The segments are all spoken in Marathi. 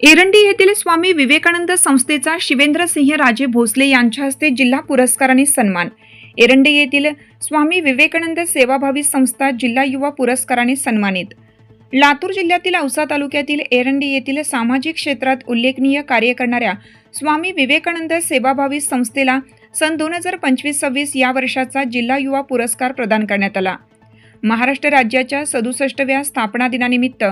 एरंडी येथील स्वामी विवेकानंद संस्थेचा शिवेंद्रसिंह राजे भोसले यांच्या हस्ते जिल्हा पुरस्काराने सन्मान। एरंडी येथील स्वामी विवेकानंद सेवाभावी संस्था जिल्हा युवा पुरस्काराने सन्मानित। लातूर जिल्ह्यातील औसा तालुक्यातील एरंडी येथील सामाजिक क्षेत्रात उल्लेखनीय कार्य करणाऱ्या स्वामी विवेकानंद सेवाभावी संस्थेला सन 2025-26 या वर्षाचा जिल्हा युवा पुरस्कार प्रदान करण्यात आला। महाराष्ट्र राज्याच्या 67व्या स्थापना दिनानिमित्त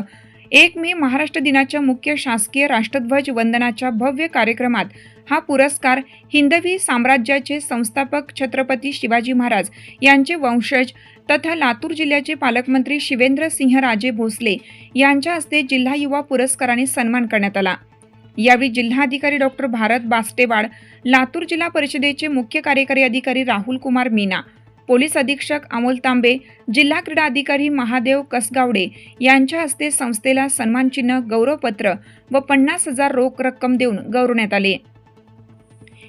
1 मे महाराष्ट्र दिनाच्या मुख्य शासकीय राष्ट्रध्वज वंदनाच्या भव्य कार्यक्रमात हा पुरस्कार हिंदवी साम्राज्याचे संस्थापक छत्रपती शिवाजी महाराज यांचे वंशज तथा लातूर जिल्ह्याचे पालकमंत्री शिवेंद्रसिंह राजे भोसले यांच्या हस्ते जिल्हा युवा पुरस्काराने सन्मान करण्यात आला। यावेळी जिल्हाधिकारी डॉक्टर भारत बास्टेवाड, लातूर जिल्हा परिषदेचे मुख्य कार्यकारी अधिकारी राहुल कुमार मीना, पोलीस अधीक्षक अमोल तांबे, जिल्हा क्रीडा अधिकारी महादेव कसगावडे यांच्या हस्ते संस्थेला सन्मानचिन्ह, गौरवपत्र व 50,000 रोख रक्कम देऊन गौरवण्यात आले।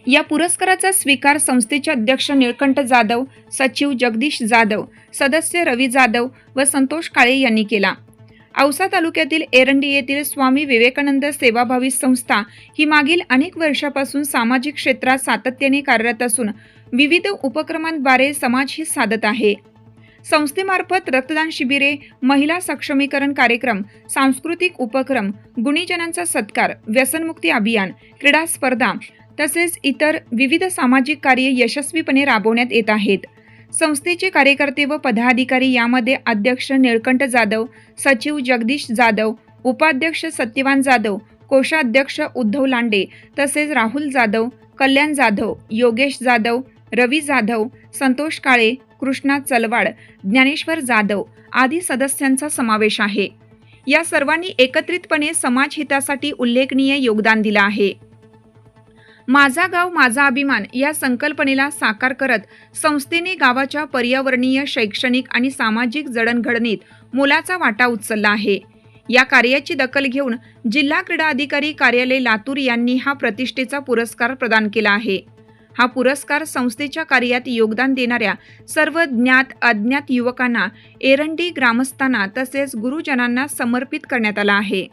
या पुरस्काराचा स्वीकार संस्थेचे अध्यक्ष निळकंठ जाधव, सचिव जगदीश जाधव, सदस्य रवी जाधव व संतोष काळे यांनी केला। औसा तालुक्यातील एरंडी येथील स्वामी विवेकानंद सेवाभावी संस्था ही मागील अनेक वर्षापासून सामाजिक क्षेत्रात सातत्याने कार्यरत असून विविध उपक्रमांद्वारे समाजहित साधत आहे। संस्थेमार्फत रक्तदान शिबिरे, महिला सक्षमीकरण कार्यक्रम, सांस्कृतिक उपक्रम, गुणीजनांचा सत्कार, व्यसनमुक्ती अभियान, क्रीडा स्पर्धा तसेच इतर विविध सामाजिक कार्ये यशस्वीपणे राबवण्यात येत आहेत। संस्थेचे कार्यकर्ते व पदाधिकारी यामध्ये अध्यक्ष निळकंठ जाधव, सचिव जगदीश जाधव, उपाध्यक्ष सत्यवान जाधव, कोषाध्यक्ष उद्धव लांडे तसेच राहुल जाधव, कल्याण जाधव, योगेश जाधव, रवी जाधव, संतोष काळे, कृष्णा चलवाड, ज्ञानेश्वर जाधव आदी सदस्यांचा समावेश आहे। या सर्वांनी एकत्रितपणे समाजहितासाठी उल्लेखनीय योगदान दिले आहे। माझा गाव माझा अभिमान या संकल्पनेला साकार करत संस्थेने गावाच्या पर्यावरणीय, शैक्षणिक आणि सामाजिक जडणघडणीत मोलाचा वाटा उचलला आहे। या कार्याची दखल घेऊन जिल्हा क्रीडा अधिकारी कार्यालय लातूर यांनी हा प्रतिष्ठेचा पुरस्कार प्रदान केला आहे। हा पुरस्कार संस्थेच्या कार्यात योगदान देणाऱ्या सर्व ज्ञात अज्ञात युवकांना, एरंडी ग्रामस्थांना तसेच गुरुजनांना समर्पित करण्यात आला आहे।